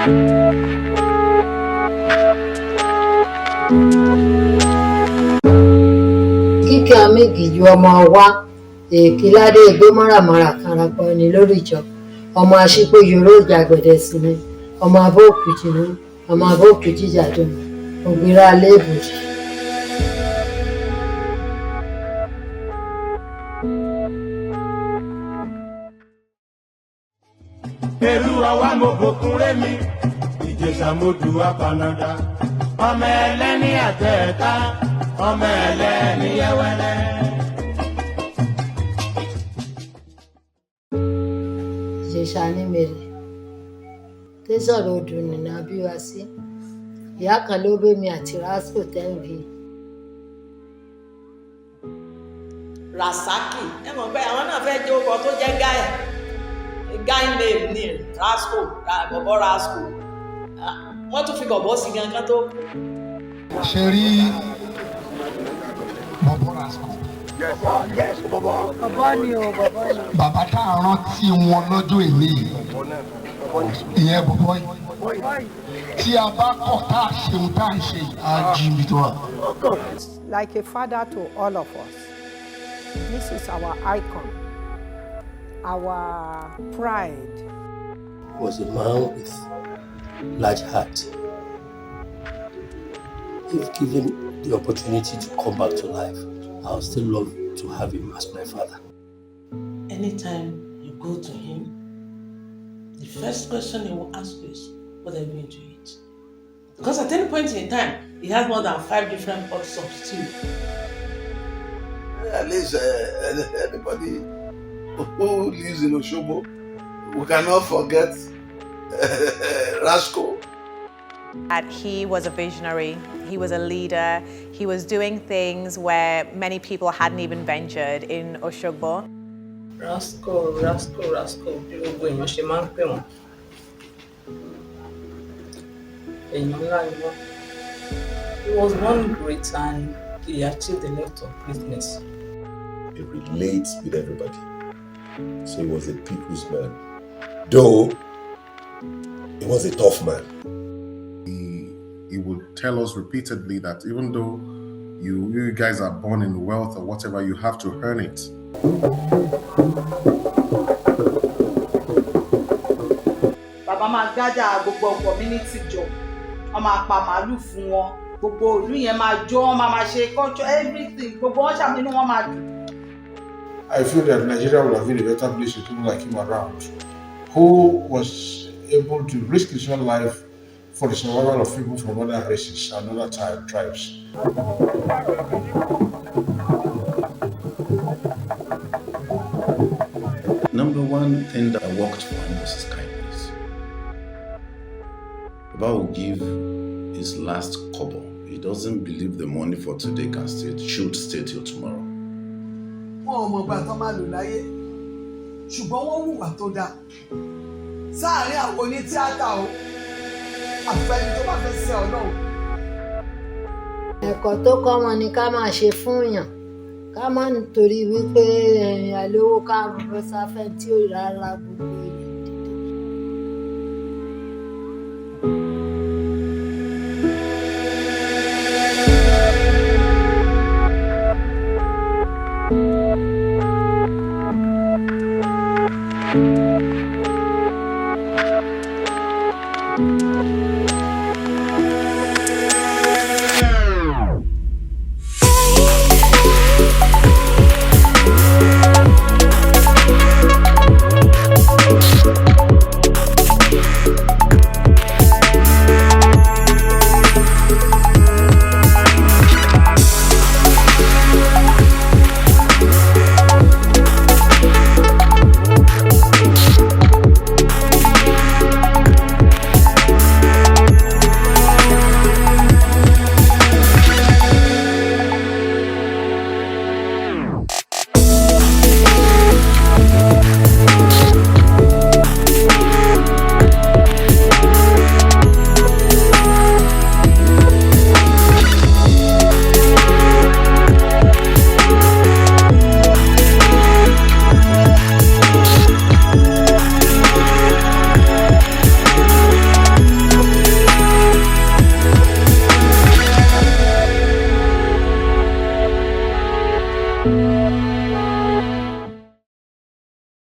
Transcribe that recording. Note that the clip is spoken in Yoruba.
Kíkẹ́ amígi ju ọmọ wa èkìládé ègbé mọ́ràmọ́rà karapọ̀ ẹni lórí ìjọ ọmọ aṣípò yòró ìjà gbẹ̀dẹ̀ sí ni ọmọ abó òkìtì ní ọmọ abó òkìtì jàdùn ògbéra alẹ́ ìbòjì. Èrú àwa mo bòkun rémi Ìjẹ̀ṣà mo dù apanada ọmọ ẹlẹ́ni àtẹ̀ẹ̀ká ọmọ ẹlẹ́ni yẹ́wẹ́lẹ́. Ìjẹ̀ṣà ní mèrè tẹ́sọ̀rọ̀ odò nìna bí wá sí ìyá kan ló bí mi àti Rasco tẹ́ǹbì. Rasaki ẹ mọ̀ pé àwọn náà fẹ́ jẹ́ ọkọ̀ tó jẹ́ guy name ni Rasco bọ̀bọ̀ Rasco wọ́n tún fi bọ̀bọ̀ sí gangan tó. ṣe rí bọ̀bọ̀ Rasco. bọ̀bọ̀ ni o bọ̀bọ̀ ni. bàbá tá a rántí wọn lọ́jọ́ èmi ìyẹn bọ̀bọ̀ yìí tí a bá kọ̀ tá a ṣeun tá a ṣe á jí ibi tó wà. Like a father to all of us. This is our icon, our pride. Was a man with large heart. If given the opportunity to come back to life, I would still love to have him as my father. Anytime you go to him, the first question he will ask you is, what are you going to eat? Because at any point in time, he has more than 5 different pots of stew. At least anybody who lives in Oshobo, we cannot forget Rasco. That he was a visionary, he was a leader, he was doing things where many people hadn't even ventured in Oshogbo. Rasco, bí gbogbo èèyàn ṣe máa ń pè wọ́n. Èèyàn ńlá ni wọ́n. He was born great and he achieved a lot of greatness. He relates with everybody. So he was a people's man. Though he was a tough man. He would tell us repeatedly that even though you guys are born in wealth or whatever, you have to earn it. Bàbá máa gádà gbogbo community jọ, wọ́n máa pa màálù fún wọn, gbogbo ìlú yẹn máa jó, wọ́n máa ṣe culture, everything, gbogbo wọn ṣàmínú wọn máa dùn. I feel that Nigeria would have been a better place with people like him around, who was able to risk his own life for the survival of people from other races and other tribes. Number one thing that worked for him was his kindness. Baba will give his last kobo. He doesn't believe the money for today should stay till tomorrow. Wọn ò mọ̀ gbà tán máa lò láyé, ṣùgbọ́n wọ́n hùwà tó dáa. Sáàárín àwọn onítíátà o, àfẹ́ni tó bá fẹ́ ṣe Ọlọ́run. Ẹ̀kọ́ tó kọ́ wọn ni ká máa ṣe fún yàn, ká má nítorí wípé àlówó kárùn ló sáfẹ́ tí ó rárá gbogbo èèyàn dìde.